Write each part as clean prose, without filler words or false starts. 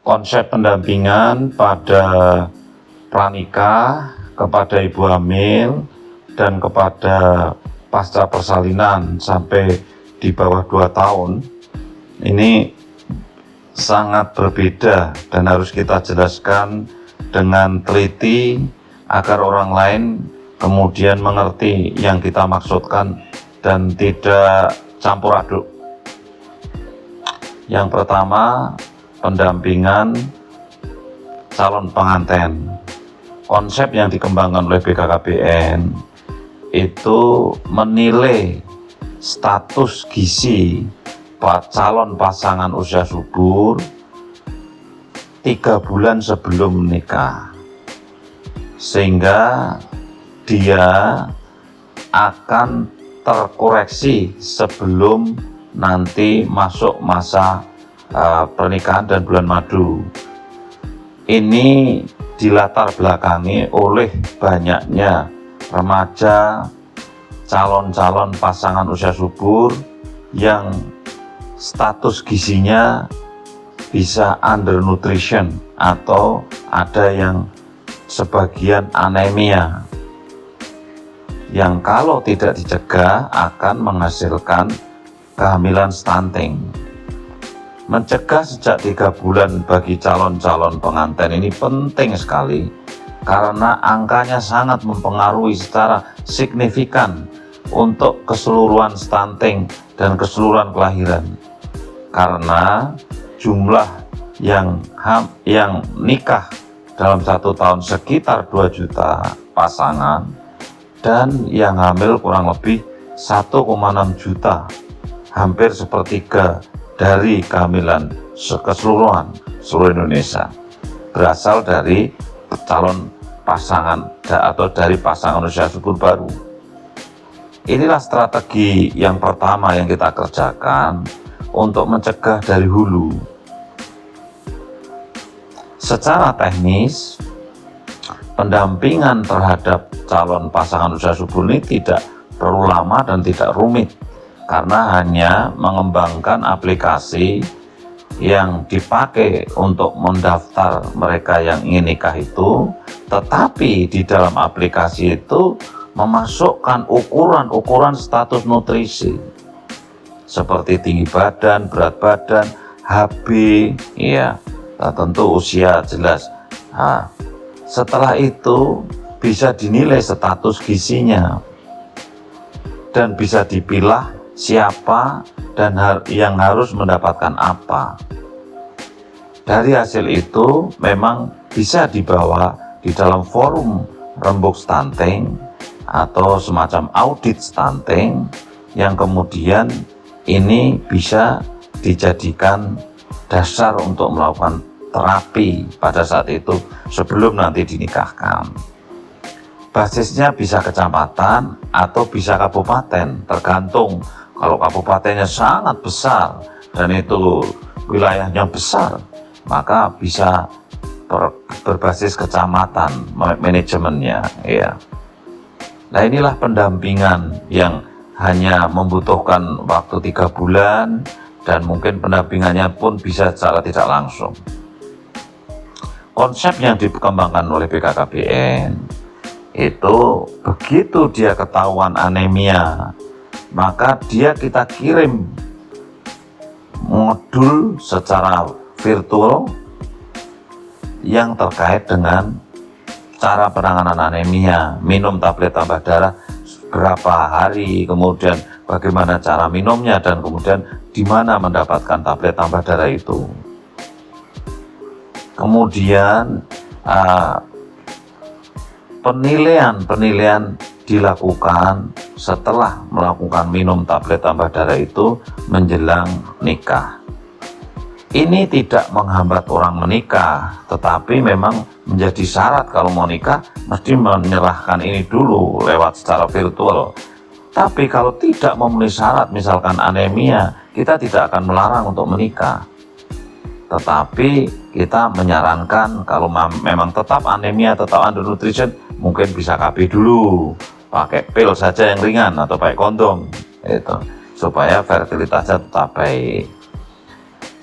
konsep pendampingan pada pranikah, kepada ibu hamil, dan kepada pasca persalinan sampai di bawah 2 tahun ini sangat berbeda dan harus kita jelaskan dengan teliti agar orang lain kemudian mengerti yang kita maksudkan dan tidak campur aduk. Yang pertama, pendampingan calon pengantin. Konsep yang dikembangkan oleh BKKBN itu menilai status gizi calon pasangan usia subur 3 bulan sebelum menikah, sehingga dia akan terkoreksi sebelum nanti masuk masa pernikahan dan bulan madu. Ini dilatar belakangi oleh banyaknya remaja calon-calon pasangan usia subur yang status gizinya bisa undernutrition atau ada yang sebagian anemia, yang kalau tidak dicegah akan menghasilkan kehamilan stunting. Mencegah sejak 3 bulan bagi calon-calon pengantin ini penting sekali, karena angkanya sangat mempengaruhi secara signifikan untuk keseluruhan stunting dan keseluruhan kelahiran. Karena jumlah yang nikah dalam 1 tahun sekitar 2 juta pasangan, dan yang hamil kurang lebih 1,6 juta, hampir sepertiga dari kehamilan keseluruhan seluruh Indonesia berasal dari calon pasangan atau dari pasangan usia subur baru. Inilah strategi yang pertama yang kita kerjakan untuk mencegah dari hulu. Secara teknis, pendampingan terhadap calon pasangan usia subur ini tidak perlu lama dan tidak rumit, karena hanya mengembangkan aplikasi yang dipakai untuk mendaftar mereka yang ingin nikah itu, tetapi di dalam aplikasi itu memasukkan ukuran-ukuran status nutrisi seperti tinggi badan, berat badan, HB, ya, tentu usia jelas. Setelah itu bisa dinilai status gizinya dan bisa dipilah siapa dan yang harus mendapatkan apa. Dari hasil itu memang bisa dibawa di dalam forum rembuk stunting atau semacam audit stunting, yang kemudian ini bisa dijadikan dasar untuk melakukan terapi pada saat itu sebelum nanti dinikahkan. Basisnya bisa kecamatan atau bisa kabupaten, tergantung. Kalau kabupatennya sangat besar dan itu wilayahnya besar, maka bisa berbasis kecamatan manajemennya, ya. Nah, inilah pendampingan yang hanya membutuhkan waktu 3 bulan dan mungkin pendampingannya pun bisa secara tidak langsung. Konsep yang dikembangkan oleh BKKBN itu begitu dia ketahuan anemia, maka kita kirim modul secara virtual yang terkait dengan cara penanganan anemia, minum tablet tambah darah berapa hari, kemudian bagaimana cara minumnya, dan kemudian di mana mendapatkan tablet tambah darah itu. Kemudian penilaian dilakukan setelah melakukan minum tablet tambah darah itu menjelang nikah. Ini tidak menghambat orang menikah, tetapi memang menjadi syarat kalau mau nikah mesti menyerahkan ini dulu lewat secara virtual. Tapi kalau tidak memenuhi syarat, misalkan anemia, kita tidak akan melarang untuk menikah. Tetapi kita menyarankan kalau memang tetap anemia, tetap undernutrition, mungkin bisa KB dulu, pakai pil saja yang ringan atau pakai kondom, itu supaya fertilitasnya tetap baik.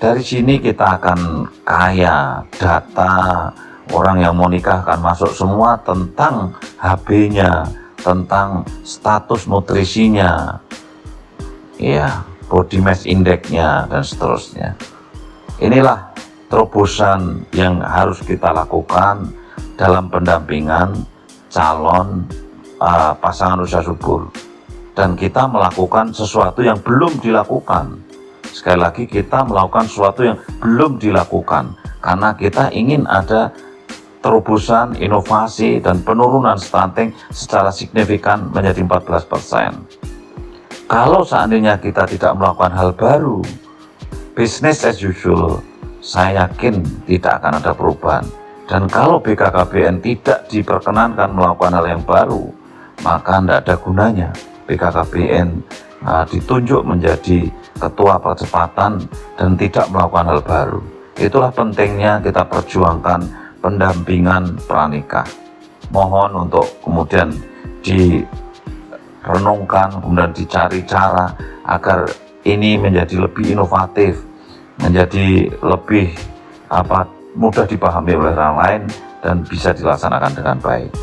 Dari sini kita akan kaya data orang yang mau nikah, akan masuk semua tentang HB-nya, tentang status nutrisinya, ya, body mass index-nya dan seterusnya. Inilah terobosan yang harus kita lakukan dalam pendampingan calon pasangan usia subur, dan kita melakukan sesuatu yang belum dilakukan. Sekali lagi, kita melakukan sesuatu yang belum dilakukan karena kita ingin ada terobosan, inovasi, dan penurunan stunting secara signifikan menjadi 14%. Kalau seandainya kita tidak melakukan hal baru, business as usual, saya yakin tidak akan ada perubahan. Dan kalau BKKBN tidak diperkenankan melakukan hal yang baru, maka tidak ada gunanya BKKBN ditunjuk menjadi ketua percepatan dan tidak melakukan hal baru. Itulah pentingnya kita perjuangkan pendampingan pranikah. Mohon untuk kemudian direnungkan, kemudian dicari cara agar ini menjadi lebih inovatif, menjadi lebih mudah dipahami oleh orang lain dan bisa dilaksanakan dengan baik.